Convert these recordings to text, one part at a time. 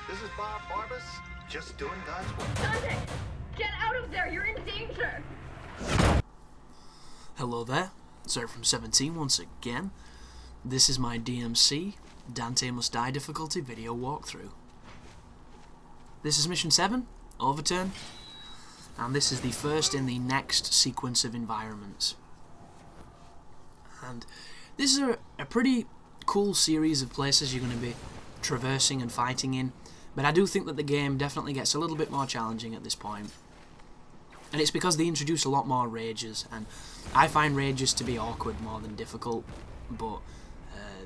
This is Barbas, just doing God's work. Dante! Get out of there! You're in danger! Hello there, Sir from 17 once again. This is my DMC, Dante Must Die Difficulty video walkthrough. This is Mission 7, Overturn, and this is the first in the next sequence of environments. And this is a pretty cool series of places you're going to be traversing and fighting in, but I do think that the game definitely gets a little bit more challenging at this point. And it's because they introduce a lot more rages, and I find rages to be awkward more than difficult, but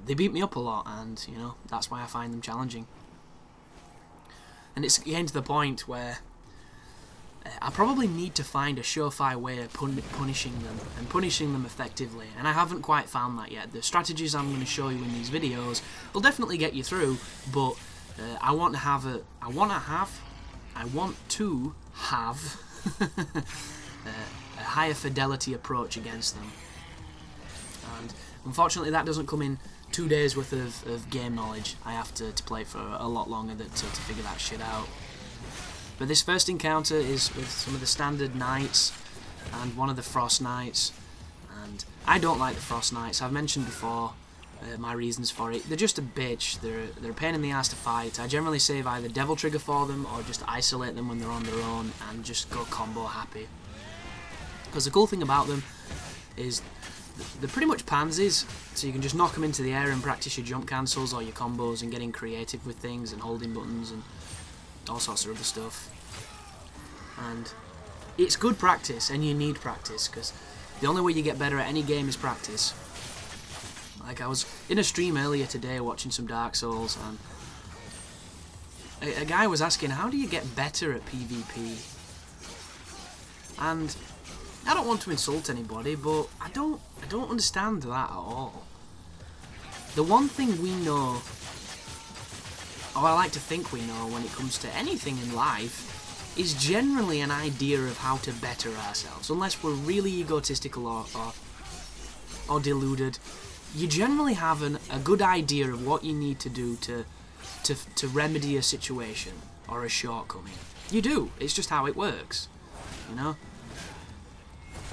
they beat me up a lot, and you know, that's why I find them challenging. And it's getting to the point where I probably need to find a surefire way of punishing them, and punishing them effectively, and I haven't quite found that yet. The strategies I'm going to show you in these videos will definitely get you through, but I want to have a higher fidelity approach against them. And unfortunately that doesn't come in 2 days worth of game knowledge. I have to play for a lot longer to figure that shit out. But this first encounter is with some of the standard knights and one of the frost knights, and I don't like the frost knights. I've mentioned before my reasons for it. They're just a bitch. They're a pain in the ass to fight. I generally save either devil trigger for them or just isolate them when they're on their own and just go combo happy. Because the cool thing about them is they're pretty much pansies, so you can just knock them into the air and practice your jump cancels or your combos and getting creative with things and holding buttons and all sorts of other stuff. And it's good practice, and you need practice, because the only way you get better at any game is practice. Like, I was in a stream earlier today watching some Dark Souls, and a guy was asking, how do you get better at PvP? And I don't want to insult anybody, but I don't understand that at all. The one thing we know, or I like to think we know when it comes to anything in life, is generally an idea of how to better ourselves. Unless we're really egotistical or deluded, you generally have a good idea of what you need to do to remedy a situation or a shortcoming. You do. It's just how it works, you know?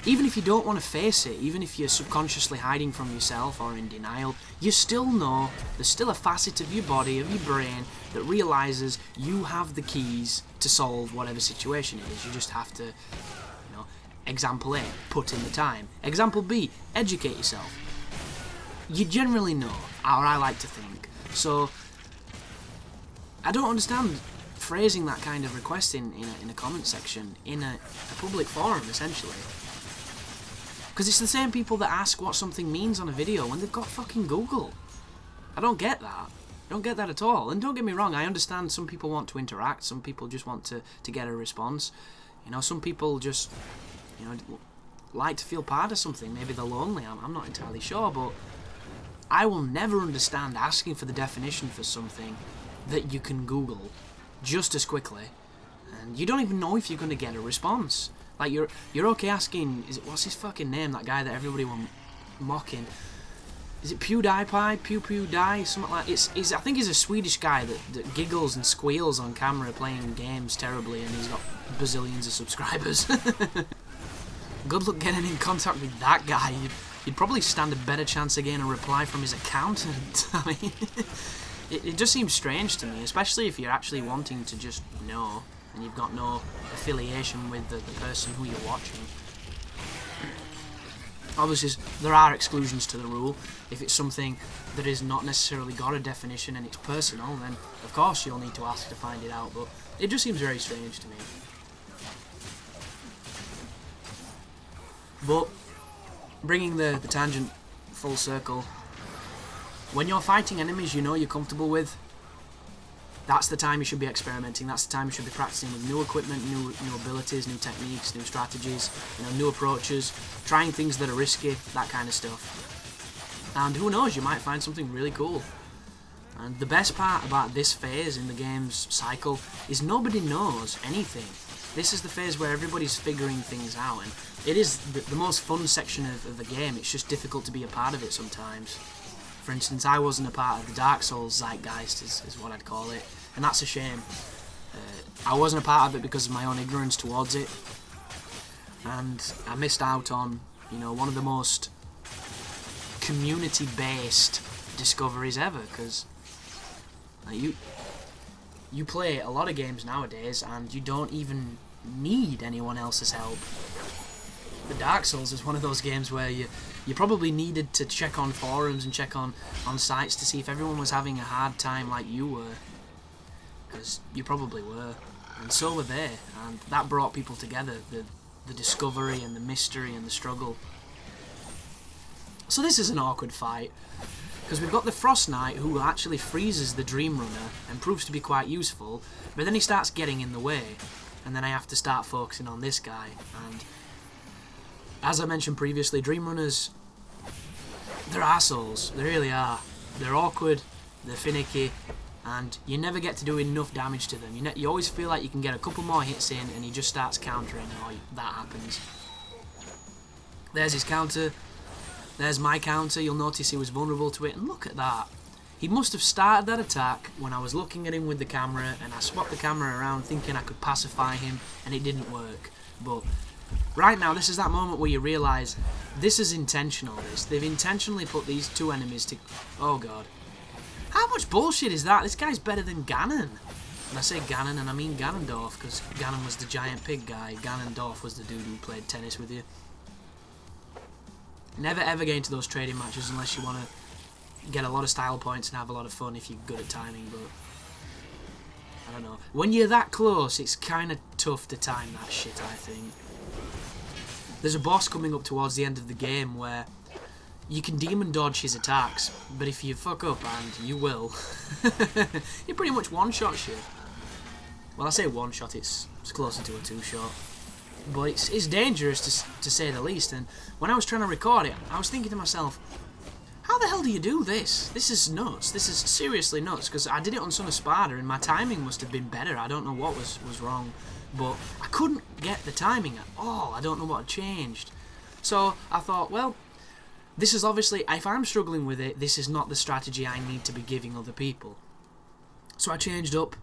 Even if you don't want to face it, even if you're subconsciously hiding from yourself or in denial, you still know there's still a facet of your body, of your brain, that realises you have the keys to solve whatever situation it is. You just have to, you know, example A, put in the time. Example B, educate yourself. You generally know, or I like to think. So, I don't understand phrasing that kind of request in a comment section, in a public forum, essentially. Because it's the same people that ask what something means on a video when they've got fucking Google. I don't get that. I don't get that at all. And don't get me wrong, I understand some people want to interact, some people just want to get a response. You know, some people just, you know, like to feel part of something. Maybe they're lonely, I'm not entirely sure, but I will never understand asking for the definition for something that you can Google just as quickly, and you don't even know if you're going to get a response. Like, you're okay asking, what's his fucking name, that guy that everybody was mocking? Is it PewDiePie? PewDie? Something like that. I think he's a Swedish guy that giggles and squeals on camera playing games terribly, and he's got bazillions of subscribers. Good luck getting in contact with that guy. You'd probably stand a better chance of getting a reply from his accountant. I mean, it just seems strange to me, especially if you're actually wanting to just know, and you've got no affiliation with the person who you're watching. Obviously, there are exclusions to the rule. If it's something that has not necessarily got a definition and it's personal, then of course you'll need to ask to find it out, but it just seems very strange to me. But, bringing the tangent full circle, when you're fighting enemies you know you're comfortable with, that's the time you should be experimenting. That's the time you should be practicing with new equipment, new abilities, new techniques, new strategies, you know, new approaches, trying things that are risky, that kind of stuff. And who knows, you might find something really cool. And the best part about this phase in the game's cycle is nobody knows anything. This is the phase where everybody's figuring things out, and it is the most fun section of the game. It's just difficult to be a part of it sometimes. For instance, I wasn't a part of the Dark Souls zeitgeist, is what I'd call it. and that's a shame. I wasn't a part of it because of my own ignorance towards it, and I missed out on, you know, one of the most community-based discoveries ever, because you play a lot of games nowadays and you don't even need anyone else's help. The Dark Souls is one of those games where you probably needed to check on forums and check on sites to see if everyone was having a hard time like you were, because you probably were, and so were they, and that brought people together, the discovery and the mystery and the struggle. So this is an awkward fight, because we've got the Frost Knight who actually freezes the Dream Runner and proves to be quite useful, but then he starts getting in the way, and then I have to start focusing on this guy. And as I mentioned previously, Dream Runners, they're assholes, they really are. They're awkward, they're finicky, and you never get to do enough damage to them. You always feel like you can get a couple more hits in and he just starts countering, or that happens. There's his counter. There's my counter. You'll notice he was vulnerable to it, and look at that. He must have started that attack when I was looking at him with the camera, and I swapped the camera around thinking I could pacify him, and it didn't work. But right now, this is that moment where you realise this is intentional. They've intentionally put these two enemies to... Oh god. How much bullshit is that? This guy's better than Ganon. And I say Ganon, and I mean Ganondorf, because Ganon was the giant pig guy. Ganondorf was the dude who played tennis with you. Never ever get into those trading matches unless you want to get a lot of style points and have a lot of fun if you're good at timing, but I don't know. When you're that close, it's kind of tough to time that shit, I think. There's a boss coming up towards the end of the game where you can demon dodge his attacks, but if you fuck up, and you will, you pretty much one-shot shit. Well, I say one-shot, it's closer to a two-shot. But it's dangerous to say the least, and when I was trying to record it, I was thinking to myself, how the hell do you do this? This is nuts. This is seriously nuts, because I did it on Son of Sparda, and my timing must have been better. I don't know what was wrong, but I couldn't get the timing at all. I don't know what had changed. So I thought, well, this is obviously, if I'm struggling with it, this is not the strategy I need to be giving other people. So I changed up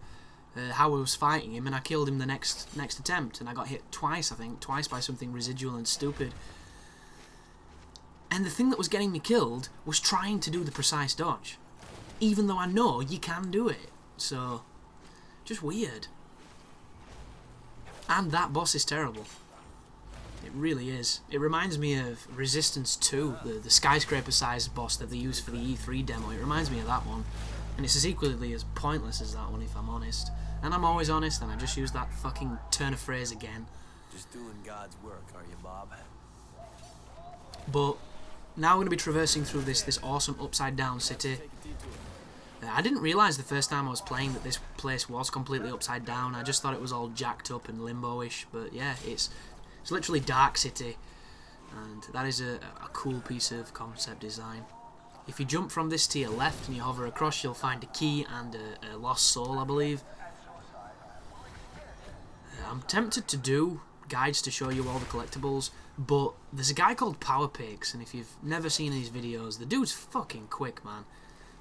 how I was fighting him, and I killed him the next attempt, and I got hit twice, I think, twice by something residual and stupid. And the thing that was getting me killed was trying to do the precise dodge, even though I know you can do it. So, just weird. And that boss is terrible. It really is. It reminds me of Resistance 2, the skyscraper-sized boss that they used for the E3 demo. It reminds me of that one. And it's as equally as pointless as that one, if I'm honest. And I'm always honest, and I just use that fucking turn of phrase again. Just doing God's work, are you, Bob? But now we're going to be traversing through this awesome upside-down city. I didn't realise the first time I was playing that this place was completely upside down. I just thought it was all jacked up and limbo-ish. But yeah, it's literally Dark City. And that is a cool piece of concept design. If you jump from this to your left and you hover across, you'll find a key and a lost soul, I believe. I'm tempted to do guides to show you all the collectibles, but there's a guy called Power Pigs, and if you've never seen his videos, the dude's fucking quick, man.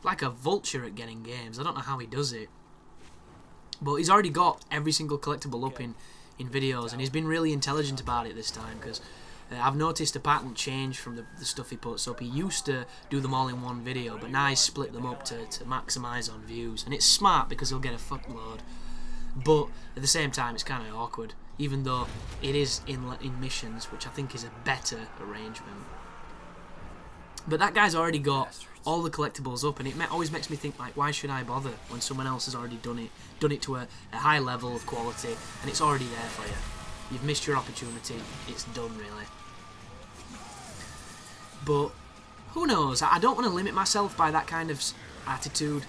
Like a vulture at getting games. I don't know how he does it. But he's already got every single collectible up in videos, and he's been really intelligent about it this time, because I've noticed a pattern change from the stuff he puts up. He used to do them all in one video, but now he's split them up to maximise on views. And it's smart because he'll get a fuckload. But at the same time, it's kind of awkward, even though it is in missions, which I think is a better arrangement. But that guy's already got all the collectibles up, and it always makes me think, like, why should I bother when someone else has already done it to a high level of quality, and it's already there for you. You've missed your opportunity. It's done, really. But who knows? I don't want to limit myself by that kind of attitude,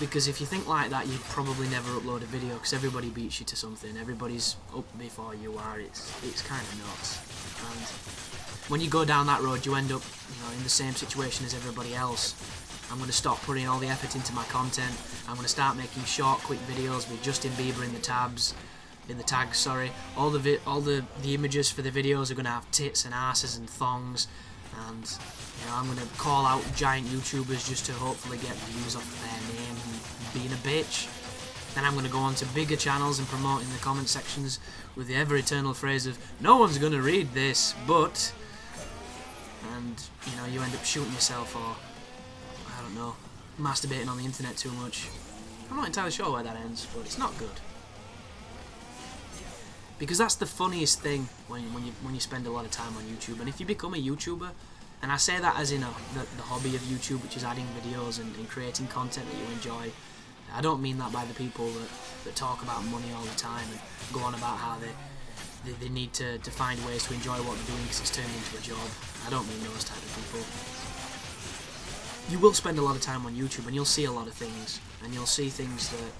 because if you think like that, you'd probably never upload a video, because everybody beats you to something. Everybody's up before you are. It's kind of nuts. And when you go down that road, you end up, in the same situation as everybody else. I'm going to stop putting all the effort into my content. I'm going to start making short, quick videos with Justin Bieber in the tags. All the images for the videos are going to have tits and asses and thongs, and I'm going to call out giant YouTubers just to hopefully get views off their name and being a bitch. then I'm going to go on to bigger channels and promote in the comment sections with the ever-eternal phrase of, no one's going to read this, but... And, you know, you end up shooting yourself or, I don't know, masturbating on the internet too much. I'm not entirely sure where that ends, but it's not good. Because that's the funniest thing when you spend a lot of time on YouTube. And if you become a YouTuber, and I say that as in the hobby of YouTube, which is adding videos and creating content that you enjoy. I don't mean that by the people that talk about money all the time and go on about how they need to find ways to enjoy what they're doing because it's turned into a job. I don't mean those type of people. You will spend a lot of time on YouTube and you'll see a lot of things, and you'll see things that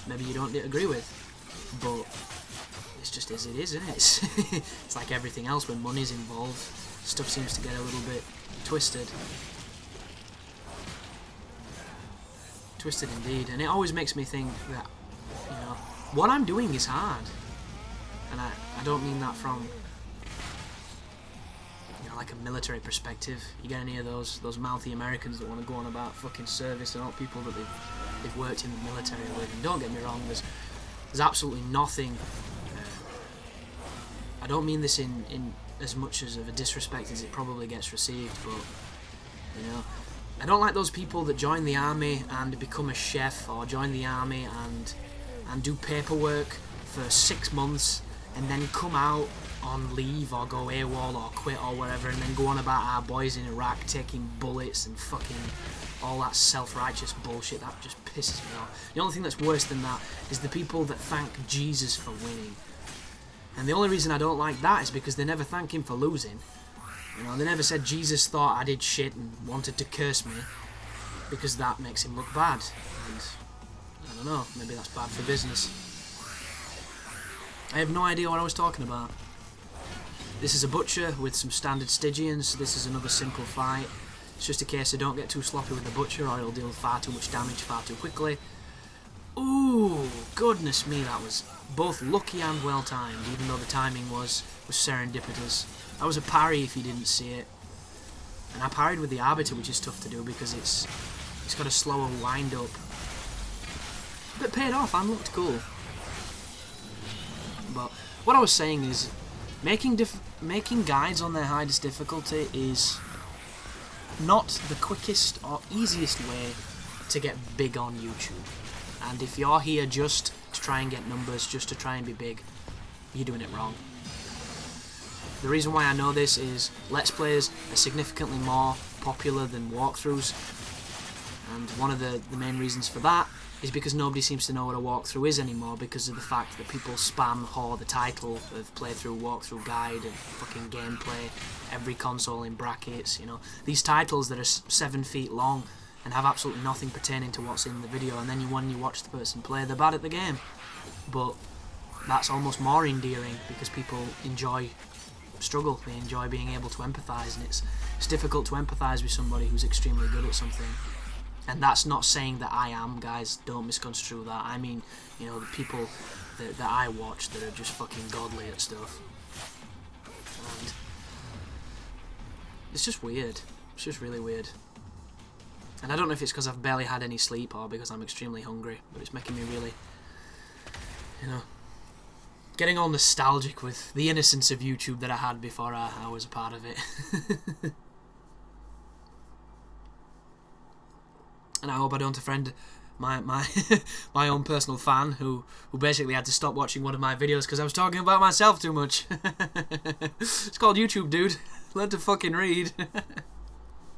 maybe you don't agree with, but it's just as it is, isn't it? It's like everything else when money's involved. Stuff seems to get a little bit twisted. Twisted indeed, and it always makes me think that, you know, what I'm doing is hard. And I don't mean that from, you know, like a military perspective. You get any of those mouthy Americans that want to go on about fucking service and all people that they've worked in the military with. And don't get me wrong, there's absolutely nothing. I don't mean this in as much as of a disrespect as it probably gets received, but, you know, I don't like those people that join the army and become a chef, or join the army and do paperwork for 6 months and then come out on leave or go AWOL or quit or whatever, and then go on about our boys in Iraq taking bullets and fucking all that self-righteous bullshit. That just pisses me off. The only thing that's worse than that is the people that thank Jesus for winning. And the only reason I don't like that is because they never thank him for losing. You know, they never said Jesus thought I did shit and wanted to curse me, because that makes him look bad. And I don't know, maybe that's bad for business. I have no idea what I was talking about. This is a butcher with some standard Stygians. This is another simple fight. It's just a case of don't get too sloppy with the butcher or it'll deal far too much damage far too quickly. Ooh, goodness me, that was both lucky and well timed, even though the timing was serendipitous. That was a parry if you didn't see it. And I parried with the Arbiter, which is tough to do because it's got a slower wind up. But it paid off and looked cool. But what I was saying is, making guides on their hardest difficulty is not the quickest or easiest way to get big on YouTube. And if you're here just to try and get numbers, just to try and be big, you're doing it wrong. The reason why I know this is Let's Plays are significantly more popular than walkthroughs, and one of the main reasons for that is because nobody seems to know what a walkthrough is anymore, because of the fact that people spam the title of playthrough, walkthrough guide, and fucking gameplay, every console in brackets, you know. These titles that are 7 feet long and have absolutely nothing pertaining to what's in the video, and then when you watch the person play, they're bad at the game. But that's almost more endearing because people enjoy struggle, they enjoy being able to empathise, and it's difficult to empathise with somebody who's extremely good at something. And that's not saying that I am, guys, don't misconstrue that. I mean, you know, the people that I watch that are just fucking godly at stuff. And it's just weird. It's just really weird. And I don't know if it's because I've barely had any sleep or because I'm extremely hungry, but it's making me really, you know, getting all nostalgic with the innocence of YouTube that I had before I was a part of it. And I hope I don't offend my my own personal fan who basically had to stop watching one of my videos because I was talking about myself too much. It's called YouTube, dude. Learn to fucking read.